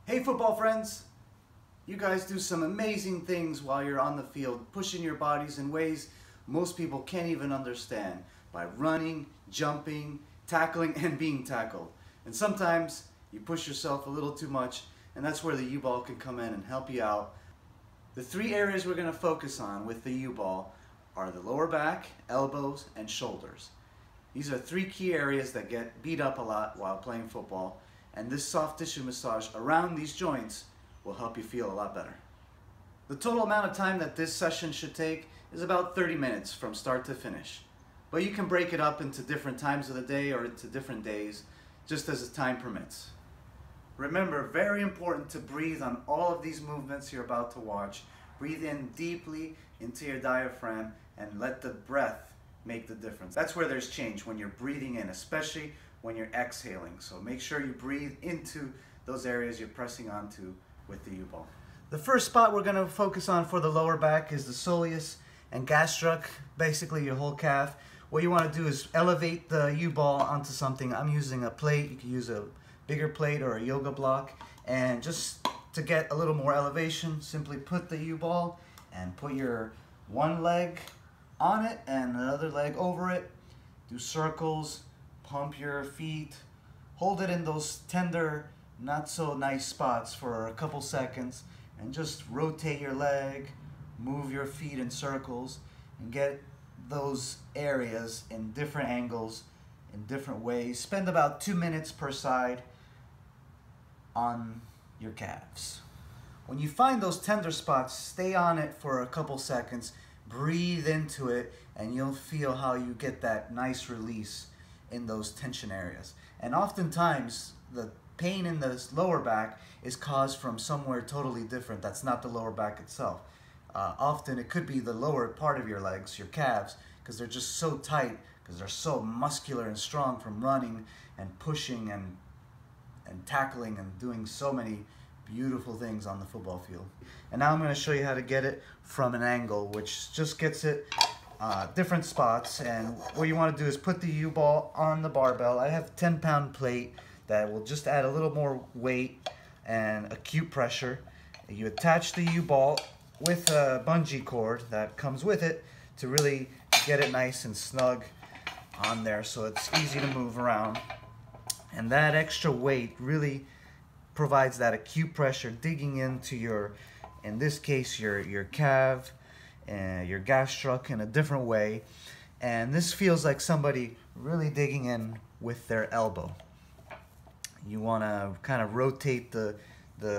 Hey football friends, you guys do some amazing things while you're on the field, pushing your bodies in ways most people can't even understand by running, jumping, tackling, and being tackled. And sometimes you push yourself a little too much, and that's where the U-Ball can come in and help you out. The three areas we're going to focus on with the U-Ball are the lower back, elbows, and shoulders. These are three key areas that get beat up a lot while playing football, and this soft tissue massage around these joints will help you feel a lot better. The total amount of time that this session should take is about 30 minutes from start to finish. But you can break it up into different times of the day or into different days, just as the time permits. Remember, very important to breathe on all of these movements you're about to watch. Breathe in deeply into your diaphragm and let the breath make the difference. That's where there's change, when you're breathing in, especially when you're exhaling. So make sure you breathe into those areas you're pressing onto with the U-Ball. The first spot we're going to focus on for the lower back is the soleus and gastroc, basically your whole calf. What you want to do is elevate the U-Ball onto something. I'm using a plate. You can use a bigger plate or a yoga block. And just to get a little more elevation, simply put the U-Ball and put your one leg on it and another leg over it. Do circles. Pump your feet, hold it in those tender, not so nice spots for a couple seconds, and just rotate your leg, move your feet in circles, and get those areas in different angles, in different ways. Spend about 2 minutes per side on your calves. When you find those tender spots, stay on it for a couple seconds, breathe into it, and you'll feel how you get that nice release in those tension areas. And oftentimes the pain in the lower back is caused from somewhere totally different that's not the lower back itself. Often it could be the lower part of your legs, your calves, because they're just so tight, because they're so muscular and strong from running and pushing and tackling and doing so many beautiful things on the football field. And now I'm going to show you how to get it from an angle, which just gets it different spots. And what you want to do is put the U-Ball on the barbell. I have a 10-pound plate that will just add a little more weight and acute pressure. You attach the U-Ball with a bungee cord that comes with it to really get it nice and snug on there so it's easy to move around. And that extra weight really provides that acute pressure digging into your, in this case, your calf and your gastroc in a different way. And this feels like somebody really digging in with their elbow. You want to kind of rotate the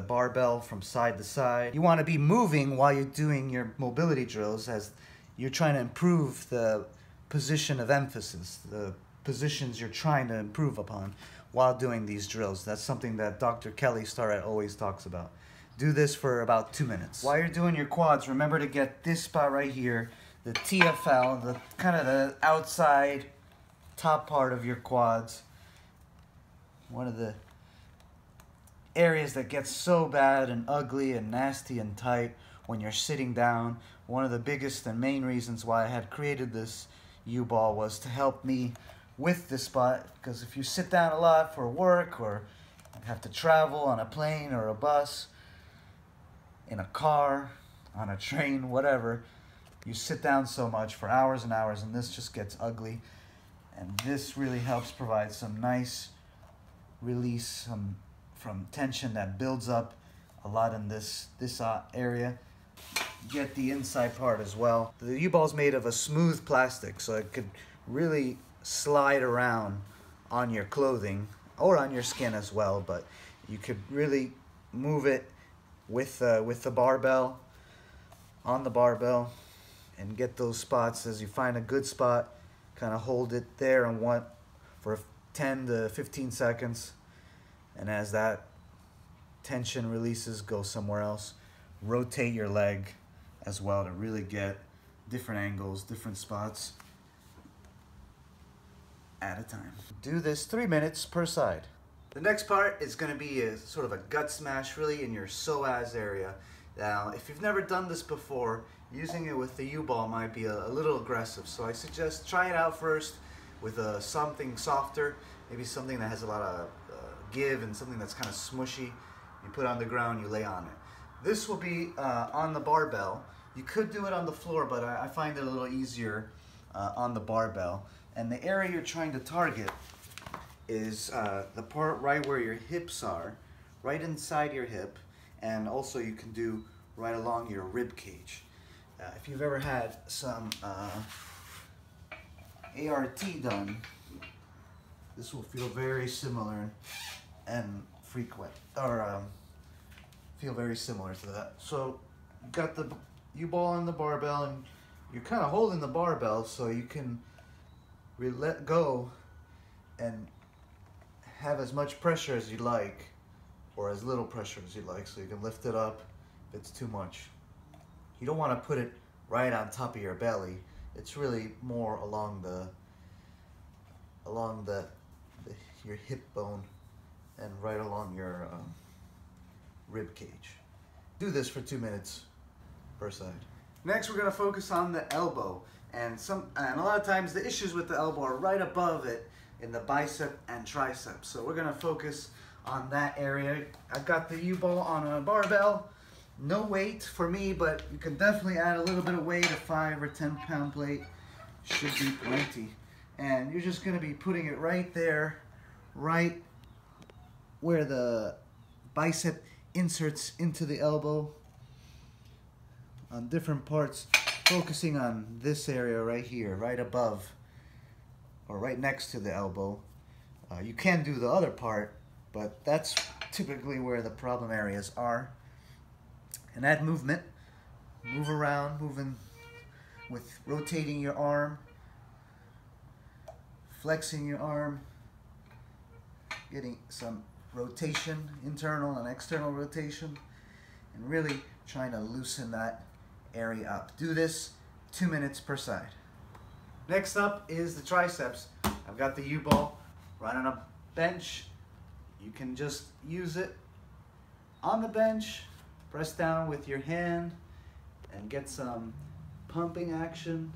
barbell from side to side. You want to be moving while you're doing your mobility drills, as you're trying to improve the position of emphasis, the positions you're trying to improve upon while doing these drills. That's something that Dr. Kelly Starrett always talks about. Do this for about 2 minutes. While you're doing your quads, remember to get this spot right here, the TFL, the kind of the outside top part of your quads. One of the areas that gets so bad and ugly and nasty and tight when you're sitting down. One of the biggest and main reasons why I had created this U-Ball was to help me with this spot, because if you sit down a lot for work or have to travel on a plane or a bus, in a car, on a train, whatever, you sit down so much for hours and hours, and this just gets ugly. And this really helps provide some nice release from tension that builds up a lot in this area. Get the inside part as well. The U-Ball is made of a smooth plastic, so it could really slide around on your clothing or on your skin as well, but you could really move it with the barbell, on the barbell, and get those spots. As you find a good spot, kind of hold it there and for 10 to 15 seconds, and as that tension releases, go somewhere else. Rotate your leg as well to really get different angles, different spots at a time. Do this 3 minutes per side. The next part is going to be a sort of a gut smash, really, in your psoas area. Now, if you've never done this before, using it with the U-Ball might be a little aggressive. So I suggest try it out first with something softer, maybe something that has a lot of give and something that's kind of smushy. You put it on the ground, you lay on it. This will be on the barbell. You could do it on the floor, but I find it a little easier on the barbell. And the area you're trying to target is the part right where your hips are, right inside your hip, and also you can do right along your rib cage. If you've ever had some ART done, this will feel very similar and frequent, or feel very similar to that. So you got the U-ball on the barbell, and you're kind of holding the barbell so you can let go and have as much pressure as you like, or as little pressure as you like, so you can lift it up if it's too much. You don't want to put it right on top of your belly. It's really more along your hip bone and right along your rib cage. Do this for 2 minutes per side. Next, we're going to focus on the elbow, and a lot of times the issues with the elbow are right above it in the bicep and triceps. So we're going to focus on that area. I've got the U-ball on a barbell. No weight for me, but you can definitely add a little bit of weight. A 5 or 10 pound plate should be plenty. And you're just going to be putting it right there, right where the bicep inserts into the elbow, on different parts, focusing on this area right here, right above or right next to the elbow. You can do the other part, but that's typically where the problem areas are. And add movement. Move around, moving with rotating your arm, flexing your arm, getting some rotation, internal and external rotation, and really trying to loosen that area up. Do this 2 minutes per side. Next up is the triceps. I've got the U-ball right on a bench. You can just use it on the bench, press down with your hand and get some pumping action.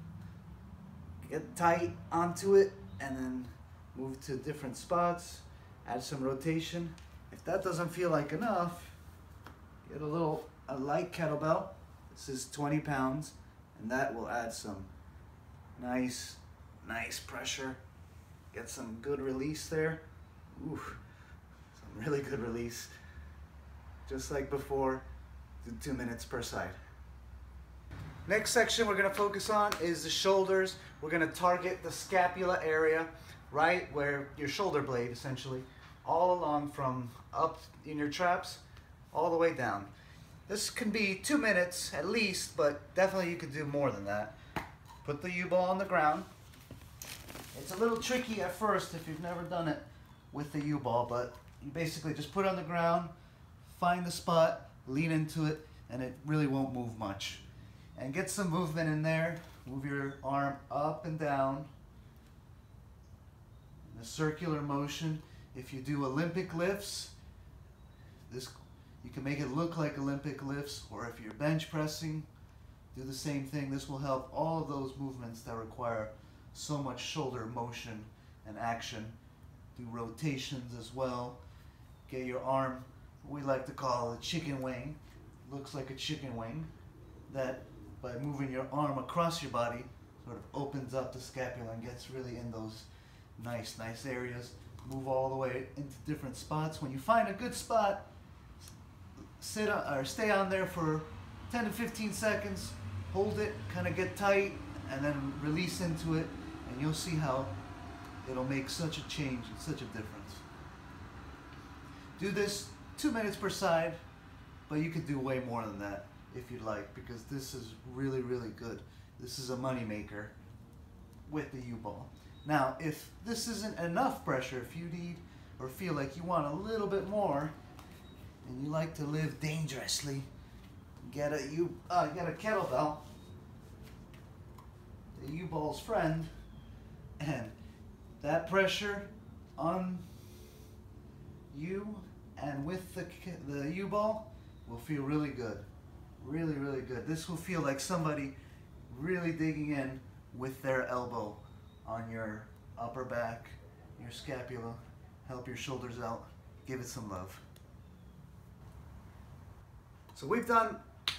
Get tight onto it and then move to different spots. Add some rotation. If that doesn't feel like enough, get a light kettlebell. This is 20 pounds, and that will add some nice pressure. Get some good release there. Ooh, some really good release. Just like before, do 2 minutes per side. Next section we're going to focus on is the shoulders. We're going to target the scapula area, right where your shoulder blade, essentially, all along from up in your traps, all the way down. This can be 2 minutes at least, but definitely you could do more than that. Put the U-ball on the ground. It's a little tricky at first if you've never done it with the U-ball, but you basically just put it on the ground, find the spot, lean into it, and it really won't move much. And get some movement in there. Move your arm up and down in a circular motion. If you do Olympic lifts, you can make it look like Olympic lifts, or if you're bench pressing, do the same thing. This will help all of those movements that require so much shoulder motion and action. Do rotations as well. Get your arm, what we like to call a chicken wing. Looks like a chicken wing. That by moving your arm across your body sort of opens up the scapula and gets really in those nice areas. Move all the way into different spots. When you find a good spot, sit on, or stay on there for 10 to 15 seconds, hold it, kind of get tight, and then release into it, and you'll see how it'll make such a change and such a difference. Do this 2 minutes per side, but you could do way more than that if you'd like, because this is really good. This is a money maker with the U-ball. Now, if this isn't enough pressure, if you need or feel like you want a little bit more, and you like to live dangerously, get a kettlebell, the U-ball's friend, and that pressure on you and with the U-ball will feel really good. Really good. This will feel like somebody really digging in with their elbow on your upper back, your scapula. Help your shoulders out. Give it some love. So we've done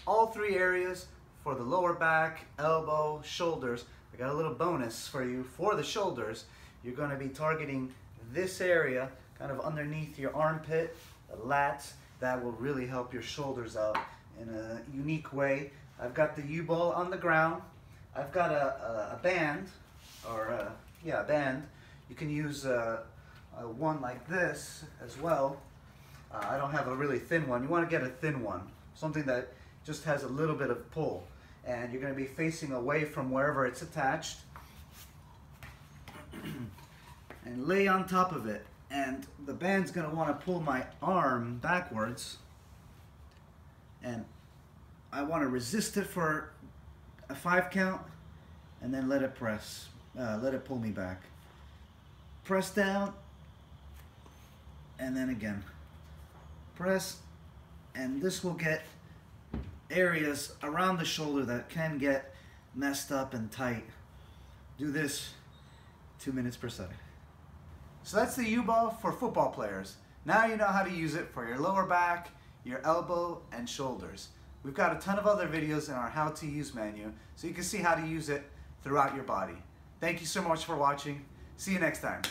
all 3 areas for the lower back, elbow, shoulders. I got a little bonus for you for the shoulders. You're going to be targeting this area kind of underneath your armpit, the lats. That will really help your shoulders out in a unique way. I've got the UBALL on the ground. I've got a band, or a band. You can use one like this as well. I don't have a really thin one. You want to get a thin one, something that just has a little bit of pull. And you're going to be facing away from wherever it's attached. And lay on top of it. And the band's going to want to pull my arm backwards. And I want to resist it for a 5 count and then let it press. Let it pull me back. Press down and then again. Press, and this will get areas around the shoulder that can get messed up and tight. Do this 2 minutes per set. So that's the UBALL for football players. Now you know how to use it for your lower back, your elbow, and shoulders. We've got a ton of other videos in our how to use menu, so you can see how to use it throughout your body. Thank you so much for watching. See you next time.